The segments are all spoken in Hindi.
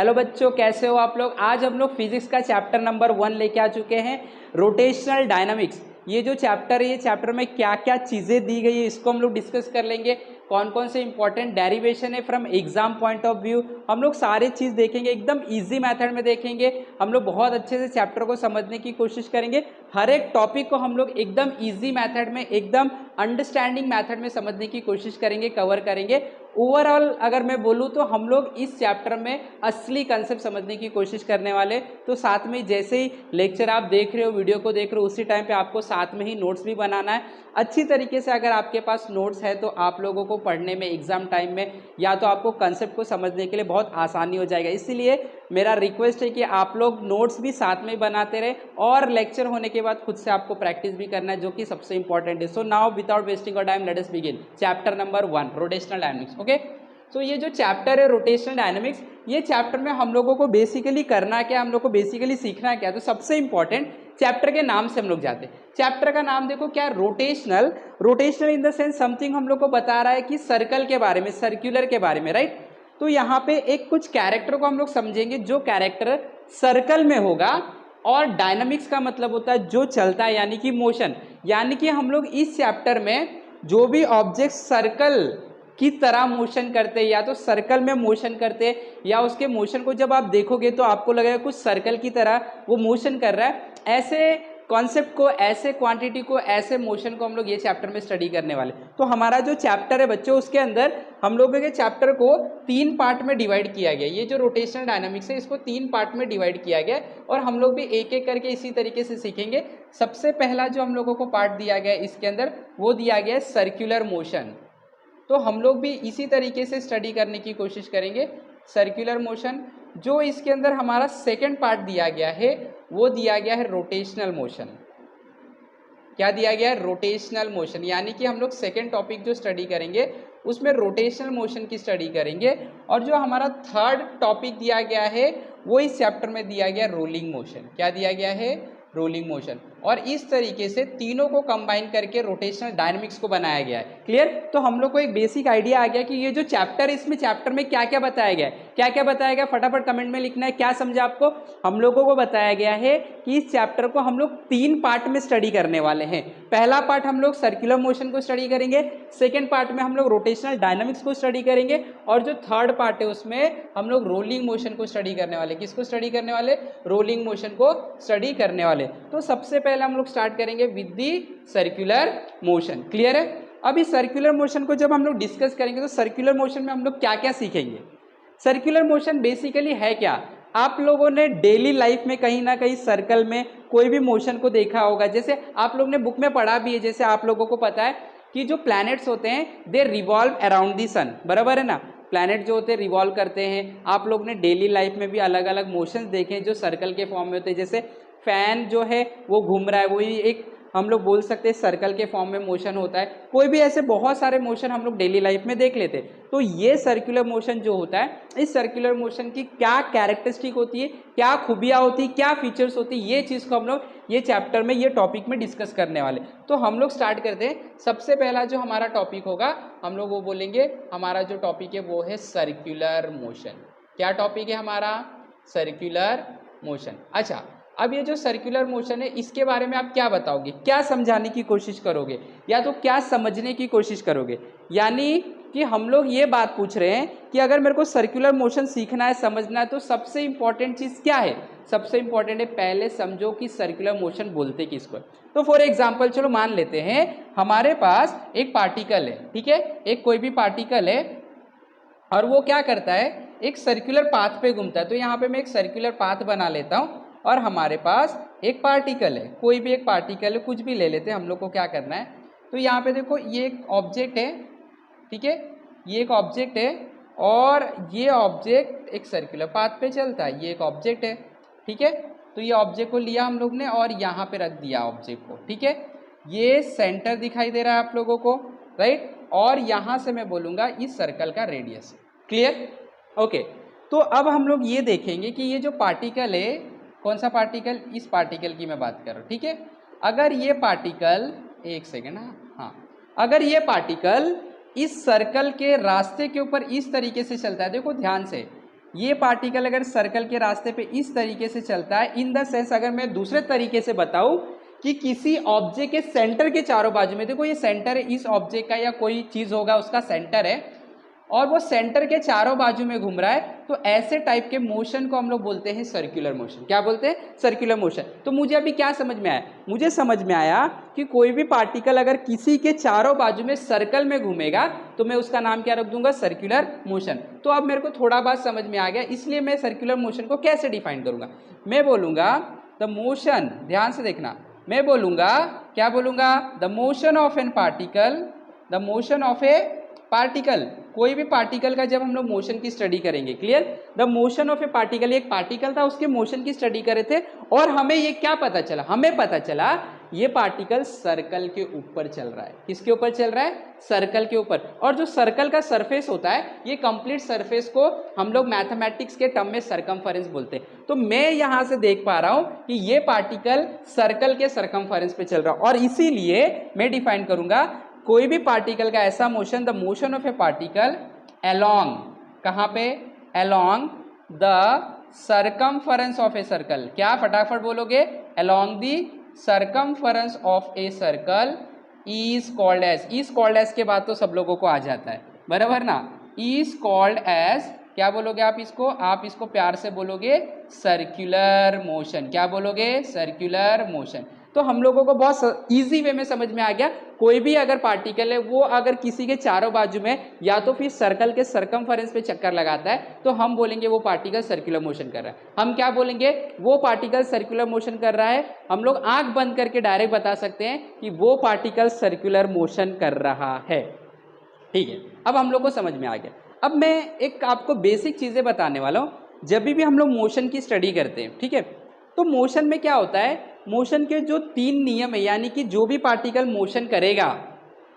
हेलो बच्चों, कैसे हो आप लोग। आज हम लोग फिजिक्स का चैप्टर नंबर 1 लेके आ चुके हैं, रोटेशनल डायनामिक्स। ये जो चैप्टर है, ये चैप्टर में क्या क्या चीज़ें दी गई है इसको हम लोग डिस्कस कर लेंगे। कौन कौन से इंपॉर्टेंट डेरिवेशन है from exam point of view, हम लोग सारे चीज़ देखेंगे। एकदम इजी मेथड में देखेंगे हम लोग, बहुत अच्छे से चैप्टर को समझने की कोशिश करेंगे। हर एक टॉपिक को हम लोग एकदम इजी मेथड में, एकदम अंडरस्टैंडिंग मेथड में समझने की कोशिश करेंगे, कवर करेंगे। ओवरऑल अगर मैं बोलूँ तो हम लोग इस चैप्टर में असली कंसेप्ट समझने की कोशिश करने वाले। तो साथ में जैसे ही लेक्चर आप देख रहे हो, वीडियो को देख रहे हो, उसी टाइम पे आपको साथ में ही नोट्स भी बनाना है अच्छी तरीके से। अगर आपके पास नोट्स है तो आप लोगों को पढ़ने में, एग्जाम टाइम में, या तो आपको कंसेप्ट को समझने के लिए बहुत आसानी हो जाएगा। इसीलिए मेरा रिक्वेस्ट है कि आप लोग नोट्स भी साथ में बनाते रहे और लेक्चर होने के बाद खुद से आपको प्रैक्टिस भी करना है, जो कि सबसे इंपॉर्टेंट है। So now without wasting your time let us begin chapter number 1, rotational dynamics. Okay, तो ये जो चैप्टर है रोटेशनल डायनामिक्स, ये चैप्टर में हम लोगों को बेसिकली करना क्या, हम लोग को बेसिकली सीखना क्या। तो सबसे इंपॉर्टेंट चैप्टर के नाम से हम लोग जाते हैं। चैप्टर का नाम देखो क्या, rotational. Rotational in the sense something हम लोग को बता रहा है कि सर्कल के बारे में, सर्कुलर के बारे में, राइट। तो यहाँ पे एक कुछ कैरेक्टर को हम लोग समझेंगे, जो कैरेक्टर सर्कल में होगा। और डायनामिक्स का मतलब होता है जो चलता है, यानी कि मोशन। यानी कि हम लोग इस चैप्टर में जो भी ऑब्जेक्ट सर्कल की तरह मोशन करते हैं, या तो सर्कल में मोशन करते हैं, या उसके मोशन को जब आप देखोगे तो आपको लगेगा कुछ सर्कल की तरह वो मोशन कर रहा है, ऐसे कॉन्सेप्ट को, ऐसे क्वांटिटी को, ऐसे मोशन को हम लोग ये चैप्टर में स्टडी करने वाले। तो हमारा जो चैप्टर है बच्चों, उसके अंदर हम लोगों के चैप्टर को 3 पार्ट में डिवाइड किया गया। ये जो रोटेशनल डायनामिक्स है, इसको 3 पार्ट में डिवाइड किया गया और हम लोग भी एक एक करके इसी तरीके से सीखेंगे। सबसे पहला जो हम लोगों को पार्ट दिया गया है इसके अंदर, वो दिया गया है सर्कुलर मोशन। तो हम लोग भी इसी तरीके से स्टडी करने की कोशिश करेंगे, सर्कुलर मोशन। जो इसके अंदर हमारा सेकंड पार्ट दिया गया है, वो दिया गया है रोटेशनल मोशन। क्या दिया गया है, रोटेशनल मोशन। यानी कि हम लोग सेकंड टॉपिक जो स्टडी करेंगे उसमें रोटेशनल मोशन की स्टडी करेंगे। और जो हमारा थर्ड टॉपिक दिया गया है, वो इस चैप्टर में दिया गया रोलिंग मोशन। क्या दिया गया है, रोलिंग मोशन। और इस तरीके से तीनों को कंबाइन करके रोटेशनल डायनामिक्स को बनाया गया है। क्लियर। तो हम लोग को एक बेसिक आइडिया आ गया कि ये जो चैप्टर है, इसमें चैप्टर में क्या क्या बताया गया है, क्या क्या बताया गया। फटाफट कमेंट में लिखना है क्या समझा आपको। हम लोगों को बताया गया है कि इस चैप्टर को हम लोग 3 पार्ट में स्टडी करने वाले हैं। पहला पार्ट हम लोग सर्कुलर मोशन को स्टडी करेंगे, सेकेंड पार्ट में हम लोग रोटेशनल डायनामिक्स को स्टडी करेंगे, और जो थर्ड पार्ट है उसमें हम लोग रोलिंग मोशन को स्टडी करने वाले। किसको स्टडी करने वाले, रोलिंग मोशन को स्टडी करने वाले। तो सबसे पहले हम लोग स्टार्ट करेंगे with the circular motion. Clear है। अब इस सर्कुलर मोशन को जब हम लोग डिस्कस करेंगे तो सर्कुलर मोशन में हम लोग क्या क्या सीखेंगे। सर्कुलर मोशन बेसिकली है क्या, आप लोगों ने डेली लाइफ में कहीं ना कहीं सर्कल में कोई भी मोशन को देखा होगा। जैसे आप लोग ने बुक में पढ़ा भी है, जैसे आप लोगों को पता है कि जो प्लैनेट्स होते हैं दे रिवॉल्व अराउंड दी सन, बराबर है ना। प्लैनेट जो होते हैं रिवॉल्व करते हैं। आप लोग ने डेली लाइफ में भी अलग अलग मोशंस देखे हैं जो सर्कल के फॉर्म में होते हैं। जैसे फैन जो है वो घूम रहा है, वही एक हम लोग बोल सकते हैं सर्कल के फॉर्म में मोशन होता है। कोई भी ऐसे बहुत सारे मोशन हम लोग डेली लाइफ में देख लेते हैं। तो ये सर्कुलर मोशन जो होता है, इस सर्कुलर मोशन की क्या कैरेक्टरिस्टिक होती है, क्या खूबियाँ होती है, क्या फीचर्स होती है, ये चीज़ को हम लोग ये चैप्टर में, ये टॉपिक में डिस्कस करने वाले। तो हम लोग स्टार्ट करते हैं। सबसे पहला जो हमारा टॉपिक होगा, हम लोग वो बोलेंगे, हमारा जो टॉपिक है वो है सर्कुलर मोशन। क्या टॉपिक है हमारा, सर्कुलर मोशन। अच्छा, अब ये जो सर्कुलर मोशन है, इसके बारे में आप क्या बताओगे, क्या समझाने की कोशिश करोगे, या तो क्या समझने की कोशिश करोगे। यानी कि हम लोग ये बात पूछ रहे हैं कि अगर मेरे को सर्कुलर मोशन सीखना है, समझना है, तो सबसे इंपॉर्टेंट चीज़ क्या है। सबसे इंपॉर्टेंट है पहले समझो कि सर्कुलर मोशन बोलते किसको। तो फॉर एग्जाम्पल चलो मान लेते हैं हमारे पास एक पार्टिकल है, ठीक है, एक कोई भी पार्टिकल है, और वो क्या करता है, एक सर्कुलर पाथ पे घूमता है। तो यहाँ पे मैं एक सर्कुलर पाथ बना लेता हूँ, और हमारे पास एक पार्टिकल है, कोई भी एक पार्टिकल है, कुछ भी ले लेते हैं। हम लोग को क्या करना है, तो यहाँ पे देखो ये एक ऑब्जेक्ट है, ठीक है, ये एक ऑब्जेक्ट है, और ये ऑब्जेक्ट एक सर्कुलर पाथ पे चलता है। ये एक ऑब्जेक्ट है, ठीक है। तो ये ऑब्जेक्ट को लिया हम लोग ने और यहाँ पे रख दिया ऑब्जेक्ट को, ठीक है। ये सेंटर दिखाई दे रहा है आप लोगों को, राइट। और यहाँ से मैं बोलूँगा इस सर्कल का रेडियस। Clear, okay. तो अब हम लोग ये देखेंगे कि ये जो पार्टिकल है, कौन सा पार्टिकल, इस पार्टिकल की मैं बात कर रहा हूँ, ठीक है। अगर ये पार्टिकल, एक सेकेंड, हाँ, अगर ये पार्टिकल इस सर्कल के रास्ते के ऊपर इस तरीके से चलता है, देखो ध्यान से, ये पार्टिकल अगर सर्कल के रास्ते पे इस तरीके से चलता है, इन द सेंस अगर मैं दूसरे तरीके से बताऊं कि किसी ऑब्जेक्ट के सेंटर के चारों बाजू में, देखो ये सेंटर है इस ऑब्जेक्ट का या कोई चीज होगा उसका सेंटर है और वो सेंटर के चारों बाजू में घूम रहा है, तो ऐसे टाइप के मोशन को हम लोग बोलते हैं सर्कुलर मोशन। क्या बोलते हैं? Circular motion. तो मुझे अभी क्या समझ में आया? मुझे समझ में आया कि कोई भी पार्टिकल अगर किसी के चारों बाजू में सर्कल में घूमेगा तो मैं उसका नाम क्या रख दूंगा? Circular motion. तो अब मेरे को थोड़ा बात समझ में आ गया, इसलिए मैं सर्कुलर मोशन को कैसे डिफाइन करूंगा? मैं बोलूंगा द मोशन, ध्यान से देखना, मैं बोलूंगा, क्या बोलूंगा? The motion of an particle, the motion of a particle, कोई भी पार्टिकल का जब हम लोग मोशन की स्टडी करेंगे, clear? The motion of a particle, एक पार्टिकल था उसके मोशन की स्टडी करे थे और हमें ये क्या पता चला? हमें पता चला ये पार्टिकल सर्कल के ऊपर चल रहा है। किसके ऊपर चल रहा है? सर्कल के ऊपर। और जो सर्कल का सरफेस होता है, ये कंप्लीट सरफेस को हम लोग मैथमेटिक्स के टर्म में सरकमफेरेंस बोलते हैं। तो मैं यहां से देख पा रहा हूं कि ये पार्टिकल सर्कल के सरकमफेरेंस पे चल रहा है और इसीलिए मैं डिफाइन करूंगा कोई भी पार्टिकल का ऐसा motion, the motion of a particle along, कहां पे? Along the circumference of a circle. क्या फटाफट बोलोगे? Along the circumference of a circle is called as, is called as के बाद तो सब लोगों को आ जाता है, बराबर ना? इज कॉल्ड एज, क्या बोलोगे आप इसको? आप इसको प्यार से बोलोगे सर्कुलर मोशन। क्या बोलोगे? Circular motion. तो हम लोगों को बहुत इजी वे में समझ में आ गया, कोई भी अगर पार्टिकल है वो अगर किसी के चारों बाजू में या तो फिर सर्कल के सरकमफेरेंस पे चक्कर लगाता है तो हम बोलेंगे वो पार्टिकल सर्कुलर मोशन कर रहा है। हम क्या बोलेंगे? वो पार्टिकल सर्कुलर मोशन कर रहा है। हम लोग आंख बंद करके डायरेक्ट बता सकते हैं कि वो पार्टिकल सर्कुलर मोशन कर रहा है। ठीक है, अब हम लोग को समझ में आ गया। अब मैं एक आपको बेसिक चीजें बताने वाला हूं। जब भी हम लोग मोशन की स्टडी करते हैं, ठीक है, तो मोशन में क्या होता है? मोशन के जो 3 नियम है, यानी कि जो भी पार्टिकल मोशन करेगा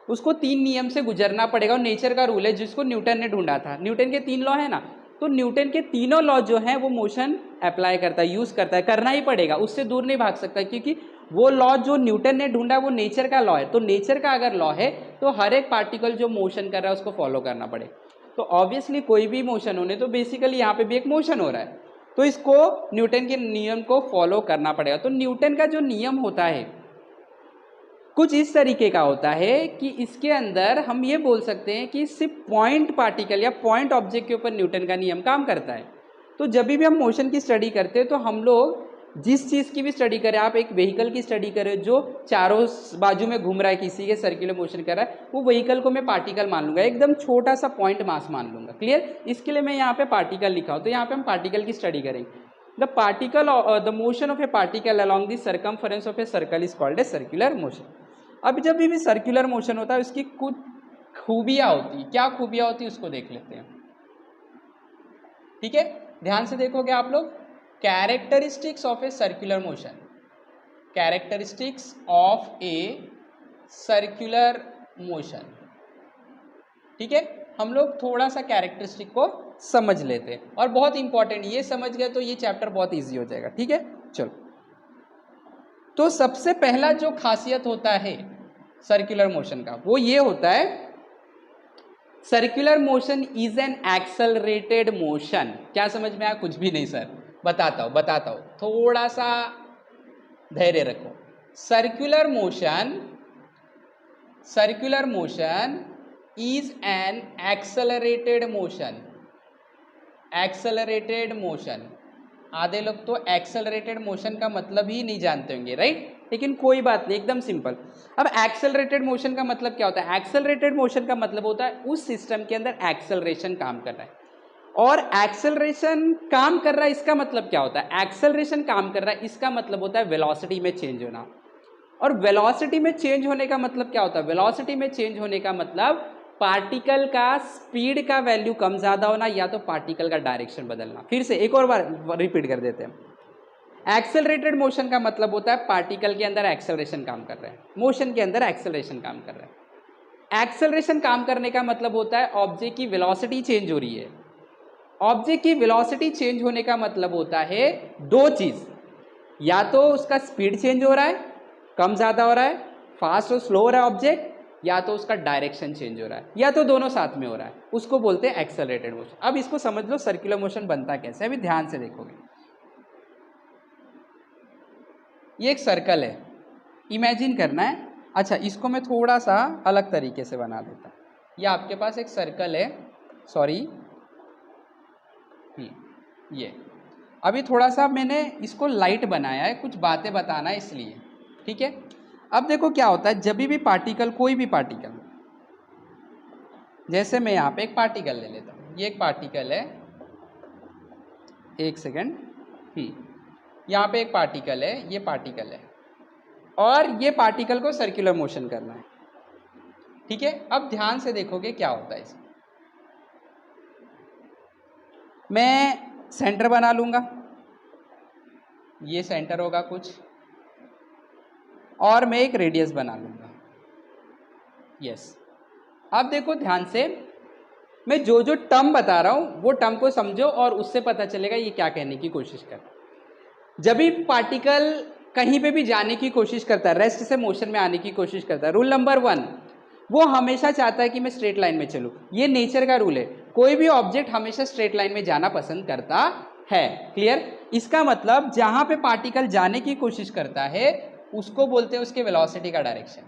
उसको 3 नियम से गुजरना पड़ेगा और नेचर का रूल है जिसको न्यूटन ने ढूंढा था। न्यूटन के 3 लॉ है ना, तो न्यूटन के तीनों लॉ जो है वो मोशन अप्लाई करता है, यूज करता है, करना ही पड़ेगा, उससे दूर नहीं भाग सकता, क्योंकि वो लॉ जो न्यूटन ने ढूंढा वो नेचर का लॉ है। तो नेचर का अगर लॉ है तो हर एक पार्टिकल जो मोशन कर रहा है उसको फॉलो करना पड़ेगा। तो ऑब्वियसली कोई भी मोशन होने, तो बेसिकली यहाँ पे भी एक मोशन हो रहा है, तो इसको न्यूटन के नियम को फॉलो करना पड़ेगा। तो न्यूटन का जो नियम होता है कुछ इस तरीके का होता है कि इसके अंदर हम ये बोल सकते हैं कि सिर्फ पॉइंट पार्टिकल या पॉइंट ऑब्जेक्ट के ऊपर न्यूटन का नियम काम करता है। तो जब भी हम मोशन की स्टडी करते हैं तो हम लोग जिस चीज़ की भी स्टडी करें, आप एक व्हीकल की स्टडी करें जो चारों बाजू में घूम रहा है, किसी के सर्कुलर मोशन कर रहा है, वो व्हीकल को मैं पार्टिकल मान लूंगा, एकदम छोटा सा पॉइंट मास मान लूंगा, क्लियर? इसके लिए मैं यहाँ पे पार्टिकल लिखा हूँ। तो यहाँ पे हम पार्टिकल की स्टडी करेंगे। The particle, the motion of a particle along the circumference of a circle is called a circular motion. अब जब भी सर्कुलर मोशन होता है उसकी कुछ खूबियाँ होती है। क्या खूबियाँ होती है उसको देख लेते हैं, ठीक है? ध्यान से देखोगे आप लोग। Characteristics of a circular motion, characteristics of a circular motion, ठीक है? हम लोग थोड़ा सा कैरेक्टरिस्टिक को समझ लेते हैं और बहुत इंपॉर्टेंट, ये समझ गए तो ये चैप्टर बहुत इजी हो जाएगा, ठीक है? चलो, तो सबसे पहला जो खासियत होता है सर्कुलर मोशन का वो ये होता है, circular motion is an accelerated motion. क्या समझ में आया? कुछ भी नहीं सर, बताता हूं, थोड़ा सा धैर्य रखो। Circular motion is an accelerated motion. आधे लोग तो एक्सेलरेटेड मोशन का मतलब ही नहीं जानते होंगे, राइट? लेकिन कोई बात नहीं, एकदम सिंपल। अब एक्सेलरेटेड मोशन का मतलब क्या होता है? एक्सेलरेटेड मोशन का मतलब होता है उस सिस्टम के अंदर एक्सेलरेशन काम कर रहा है। और एक्सेलरेशन काम कर रहा है इसका मतलब क्या होता है? एक्सेलरेशन काम कर रहा है इसका मतलब होता है वेलोसिटी में चेंज होना। और वेलोसिटी में चेंज होने का मतलब क्या होता है? वेलोसिटी में चेंज होने का मतलब पार्टिकल का स्पीड का वैल्यू कम ज्यादा होना या तो पार्टिकल का डायरेक्शन बदलना। फिर से एक और बार रिपीट कर देते हैं। एक्सेलरेटेड मोशन का मतलब होता है पार्टिकल के अंदर एक्सेलरेशन काम कर रहा है, मोशन के अंदर एक्सेलरेशन काम कर रहा है। एक्सेलरेशन काम करने का मतलब होता है ऑब्जेक्ट की वेलोसिटी चेंज हो रही है। ऑब्जेक्ट की वेलोसिटी चेंज होने का मतलब होता है दो चीज, या तो उसका स्पीड चेंज हो रहा है, कम ज्यादा हो रहा है, फास्ट और स्लो हो रहा है ऑब्जेक्ट, या तो उसका डायरेक्शन चेंज हो रहा है या तो दोनों साथ में हो रहा है, उसको बोलते हैं एक्सेलरेटेड मोशन। अब इसको समझ लो सर्कुलर मोशन बनता कैसे है, अभी ध्यान से देखोगे। ये एक सर्कल है, इमेजिन करना है। अच्छा, इसको मैं थोड़ा सा अलग तरीके से बना देता हूँ। ये आपके पास एक सर्कल है, सॉरी ये अभी थोड़ा सा मैंने इसको लाइट बनाया है, कुछ बातें बताना है इसलिए, ठीक है। अब देखो क्या होता है, जब भी पार्टिकल, कोई भी पार्टिकल, जैसे मैं यहाँ पे एक पार्टिकल ले लेता हूँ, ये एक पार्टिकल है, एक सेकेंड, यहाँ पे एक पार्टिकल है, ये पार्टिकल है, और ये पार्टिकल को सर्कुलर मोशन करना है, ठीक है। अब ध्यान से देखोगे क्या होता है इसमें। मैं सेंटर बना लूंगा, ये सेंटर होगा कुछ, और मैं एक रेडियस बना लूंगा, यस। अब देखो ध्यान से, मैं जो जो टर्म बता रहा हूं वो टर्म को समझो और उससे पता चलेगा ये क्या कहने की कोशिश कर रहा है। जब भी पार्टिकल कहीं पे भी जाने की कोशिश करता है, रेस्ट से मोशन में आने की कोशिश करता है, रूल नंबर 1, वो हमेशा चाहता है कि मैं स्ट्रेट लाइन में चलूं। ये नेचर का रूल है, कोई भी ऑब्जेक्ट हमेशा स्ट्रेट लाइन में जाना पसंद करता है। क्लियर? इसका मतलब जहां पे पार्टिकल जाने की कोशिश करता है उसको बोलते हैं उसके वेलोसिटी का डायरेक्शन,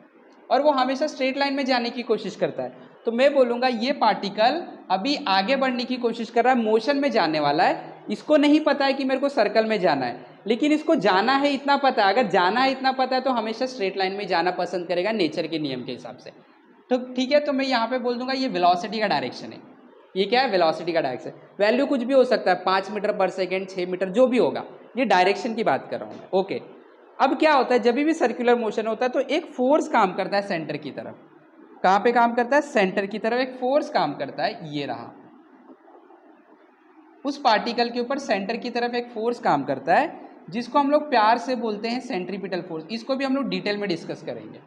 और वो हमेशा स्ट्रेट लाइन में जाने की कोशिश करता है। तो मैं बोलूंगा ये पार्टिकल अभी आगे बढ़ने की कोशिश कर रहा है, मोशन में जाने वाला है। इसको नहीं पता है कि मेरे को सर्कल में जाना है, लेकिन इसको जाना है इतना पता है। अगर जाना है इतना पता है तो हमेशा स्ट्रेट लाइन में जाना पसंद करेगा नेचर के नियम के हिसाब से। तो ठीक है, तो मैं यहाँ पे बोल दूंगा ये वेलोसिटी का डायरेक्शन है। ये क्या है? वेलोसिटी का डायरेक्शन। वैल्यू कुछ भी हो सकता है, 5 मीटर पर सेकेंड, 6 मीटर, जो भी होगा। ये डायरेक्शन की बात कर रहा हूँ मैं। ओके, अब क्या होता है, जब भी सर्कुलर मोशन होता है तो एक फोर्स काम करता है सेंटर की तरफ। कहाँ पे काम करता है? सेंटर की तरफ एक फोर्स काम करता है, ये रहा। उस पार्टिकल के ऊपर सेंटर की तरफ एक फोर्स काम करता है जिसको हम लोग प्यार से बोलते हैं सेंट्रीपिटल फोर्स। इसको भी हम लोग डिटेल में डिस्कस करेंगे।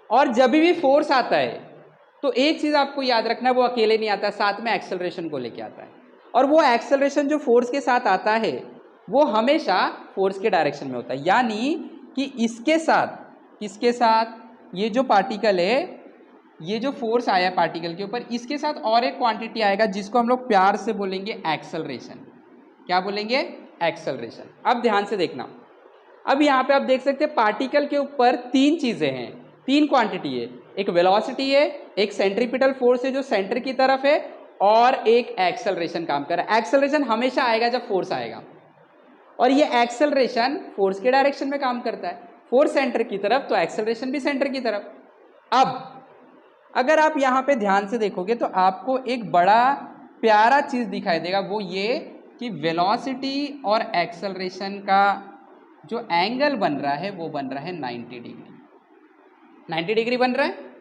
और जब भी फोर्स आता है तो एक चीज आपको याद रखना है, वो अकेले नहीं आता, साथ में एक्सेलरेशन को लेके आता है। और वो एक्सेलरेशन जो फोर्स के साथ आता है वो हमेशा फोर्स के डायरेक्शन में होता है। यानी कि इसके साथ, किसके साथ? ये जो पार्टिकल है, ये जो फोर्स आया पार्टिकल के ऊपर, इसके साथ और एक क्वांटिटी आएगा जिसको हम लोग प्यार से बोलेंगे एक्सेलरेशन। क्या बोलेंगे? एक्सेलरेशन। अब ध्यान से देखना, अब यहाँ पे आप देख सकते हैं पार्टिकल के ऊपर 3 चीजें हैं, 3 क्वांटिटी है। एक वेलोसिटी है, एक सेंट्रीपिटल फोर्स है जो सेंटर की तरफ है, और एक एक्सेलरेशन काम कर रहा है। एक्सेलरेशन हमेशा आएगा जब फोर्स आएगा, और ये एक्सेलरेशन फोर्स के डायरेक्शन में काम करता है। फोर्स सेंटर की तरफ तो एक्सेलरेशन भी सेंटर की तरफ। अब अगर आप यहाँ पे ध्यान से देखोगे तो आपको एक बड़ा प्यारा चीज दिखाई देगा, वो ये कि वेलोसिटी और एक्सेलरेशन का जो एंगल बन रहा है वो बन रहा है 90 डिग्री। 90 डिग्री बन रहा है।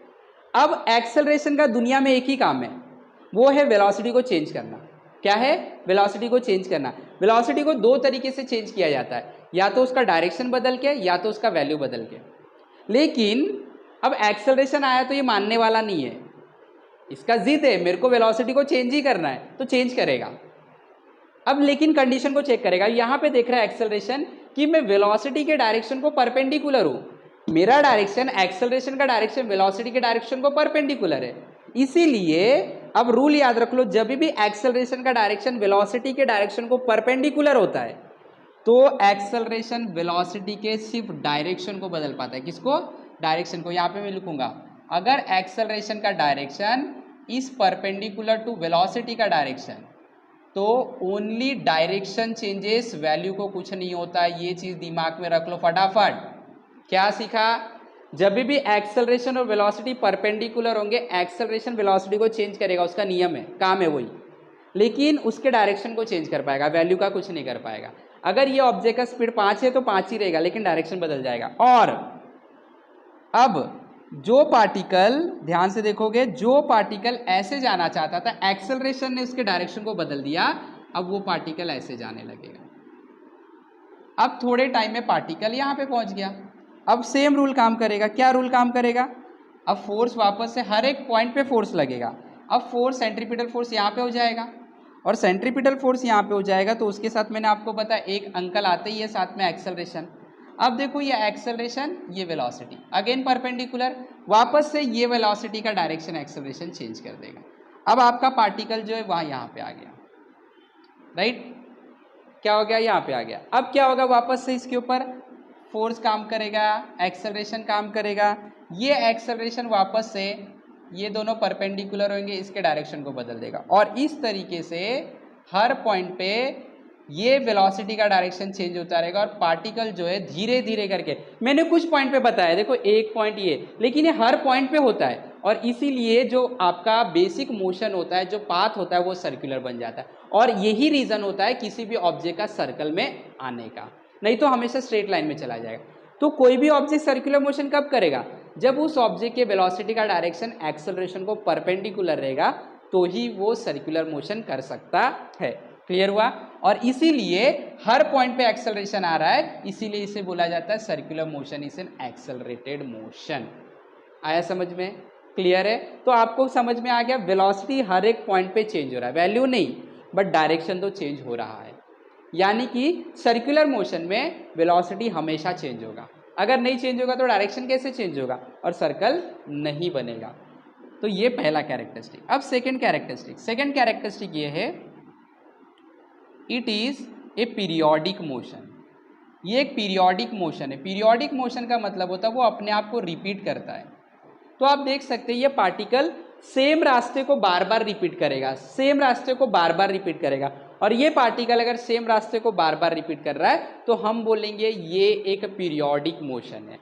अब एक्सेलरेशन का दुनिया में एक ही काम है, वो है वेलोसिटी को चेंज करना। क्या है? वेलोसिटी को चेंज करना। वेलोसिटी को 2 तरीके से चेंज किया जाता है, या तो उसका डायरेक्शन बदल के, या तो उसका वैल्यू बदल के। लेकिन अब एक्सेलरेशन आया तो ये मानने वाला नहीं है, इसका जिद है मेरे को वेलोसिटी को चेंज ही करना है, तो चेंज करेगा। अब लेकिन कंडीशन को चेक करेगा। यहाँ पे देख रहा है एक्सेलरेशन कि मैं वेलोसिटी के डायरेक्शन को परपेंडिकुलर हूं। मेरा डायरेक्शन, एक्सेलरेशन का डायरेक्शन वेलोसिटी के डायरेक्शन को परपेंडिकुलर है। इसीलिए अब रूल याद रख लो, जब भी एक्सेलरेशन का डायरेक्शन वेलोसिटी के डायरेक्शन को परपेंडिकुलर होता है तो एक्सेलरेशन वेलोसिटी के सिर्फ डायरेक्शन को बदल पाता है। किसको? डायरेक्शन को। यहाँ पे मैं लिखूंगा, अगर एक्सेलरेशन का direction is perpendicular to velocity का डायरेक्शन तो ओनली डायरेक्शन चेंजेस, वैल्यू को कुछ नहीं होता। ये चीज दिमाग में रख लो फटाफट। क्या सीखा? जब भी एक्सेलरेशन और वेलोसिटी परपेंडिकुलर होंगे, एक्सेलरेशन वेलोसिटी को चेंज करेगा, उसका नियम है, काम है वही, लेकिन उसके डायरेक्शन को चेंज कर पाएगा, वैल्यू का कुछ नहीं कर पाएगा। अगर ये ऑब्जेक्ट का स्पीड 5 है तो 5 ही रहेगा, लेकिन डायरेक्शन बदल जाएगा। और अब जो पार्टिकल, ध्यान से देखोगे, जो पार्टिकल ऐसे जाना चाहता था, एक्सेलरेशन ने उसके डायरेक्शन को बदल दिया, अब वो पार्टिकल ऐसे जाने लगेगा। अब थोड़े टाइम में पार्टिकल यहाँ पे पहुंच गया। अब सेम रूल काम करेगा। क्या रूल काम करेगा? अब फोर्स वापस से हर एक पॉइंट पे फोर्स लगेगा। अब फोर्स, सेंट्रीपिटल फोर्स यहाँ पे हो जाएगा, और सेंट्रीपिटल फोर्स यहाँ पे हो जाएगा, तो उसके साथ मैंने आपको बताया एक अंकल आते ही है साथ में एक्सेलरेशन। अब देखो ये एक्सेलरेशन, ये वेलोसिटी, अगेन परपेंडिकुलर, वापस से ये वेलोसिटी का डायरेक्शन एक्सेलरेशन चेंज कर देगा। अब आपका पार्टिकल जो है वहाँ यहाँ पे आ गया, राइट, क्या हो गया, यहाँ पे आ गया। अब क्या होगा, वापस से इसके ऊपर फोर्स काम करेगा, एक्सेलरेशन काम करेगा, ये एक्सेलरेशन वापस से ये दोनों परपेंडिकुलर होंगे, इसके डायरेक्शन को बदल देगा और इस तरीके से हर पॉइंट पे ये वेलोसिटी का डायरेक्शन चेंज होता रहेगा और पार्टिकल जो है धीरे धीरे करके, मैंने कुछ पॉइंट पे बताया, देखो एक पॉइंट ये, लेकिन ये हर पॉइंट पे होता है और इसीलिए जो आपका बेसिक मोशन होता है, जो पाथ होता है वो सर्कुलर बन जाता है और यही रीजन होता है किसी भी ऑब्जेक्ट का सर्कल में आने का, नहीं तो हमेशा स्ट्रेट लाइन में चला जाएगा। तो कोई भी ऑब्जेक्ट सर्कुलर मोशन कब करेगा, जब उस ऑब्जेक्ट के वेलोसिटी का डायरेक्शन एक्सेलरेशन को परपेंडिकुलर रहेगा तो ही वो सर्कुलर मोशन कर सकता है। क्लियर हुआ? और इसीलिए हर पॉइंट पे एक्सेलरेशन आ रहा है, इसीलिए इसे बोला जाता है circular motion is an accelerated motion. आया समझ में? क्लियर है? तो आपको समझ में आ गया, वेलोसिटी हर एक पॉइंट पे चेंज हो रहा है, वैल्यू नहीं बट डायरेक्शन तो चेंज हो रहा है, यानी कि सर्कुलर मोशन में वेलोसिटी हमेशा चेंज होगा, अगर नहीं चेंज होगा तो डायरेक्शन कैसे चेंज होगा और सर्कल नहीं बनेगा। तो ये पहला कैरेक्टरिस्टिक। अब सेकंड कैरेक्टरिस्टिक ये है, it is a periodic motion. ये एक पीरियोडिक मोशन है। पीरियोडिक मोशन का मतलब होता है वो अपने आप को रिपीट करता है। तो आप देख सकते हैं ये पार्टिकल सेम रास्ते को बार बार रिपीट करेगा, सेम रास्ते को बार बार रिपीट करेगा और ये पार्टिकल अगर सेम रास्ते को बार बार रिपीट कर रहा है तो हम बोलेंगे ये एक पीरियोडिक मोशन है।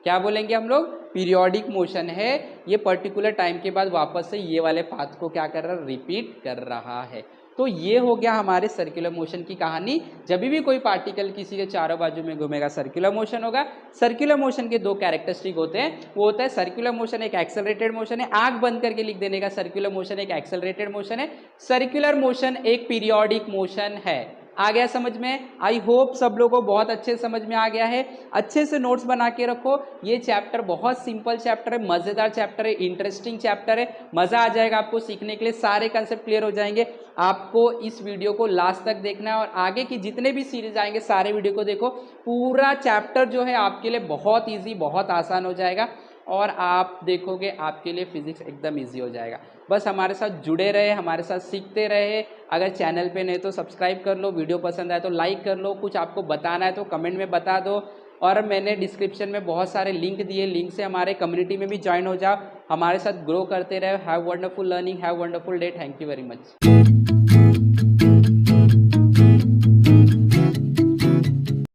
क्या बोलेंगे हम लोग? पीरियोडिक मोशन है। ये पर्टिकुलर टाइम के बाद वापस से ये वाले पाथ को क्या कर रहा है, रिपीट कर रहा है। तो ये हो गया हमारे सर्कुलर मोशन की कहानी। जब भी कोई पार्टिकल किसी के चारों बाजू में घूमेगा सर्कुलर मोशन होगा। सर्कुलर मोशन के दो कैरेक्टरिस्टिक होते हैं, वो होता है सर्कुलर मोशन एक एक्सेलरेटेड मोशन है, आंख बंद करके लिख देने का, सर्कुलर मोशन एक एक्सेलरेटेड मोशन है, सर्कुलर मोशन एक पीरियोडिक मोशन है। आ गया समझ में? आई होप सब लोगों को बहुत अच्छे समझ में आ गया है। अच्छे से नोट्स बना के रखो। ये चैप्टर बहुत सिंपल चैप्टर है, मज़ेदार चैप्टर है, इंटरेस्टिंग चैप्टर है, मज़ा आ जाएगा आपको सीखने के लिए, सारे कंसेप्ट क्लियर हो जाएंगे। आपको इस वीडियो को लास्ट तक देखना है और आगे की जितने भी सीरीज आएंगे सारे वीडियो को देखो। पूरा चैप्टर जो है आपके लिए बहुत ईजी, बहुत आसान हो जाएगा और आप देखोगे आपके लिए फिजिक्स एकदम ईजी हो जाएगा। बस हमारे साथ जुड़े रहे, हमारे साथ सीखते रहे। अगर चैनल पे नहीं तो सब्सक्राइब कर लो, वीडियो पसंद आए तो लाइक कर लो, कुछ आपको बताना है तो कमेंट में बता दो। और मैंने डिस्क्रिप्शन में बहुत सारे लिंक दिए, लिंक से हमारे कम्युनिटी में भी ज्वाइन हो जाओ, हमारे साथ ग्रो करते रहे। Have wonderful learning, have wonderful day. Thank you very much.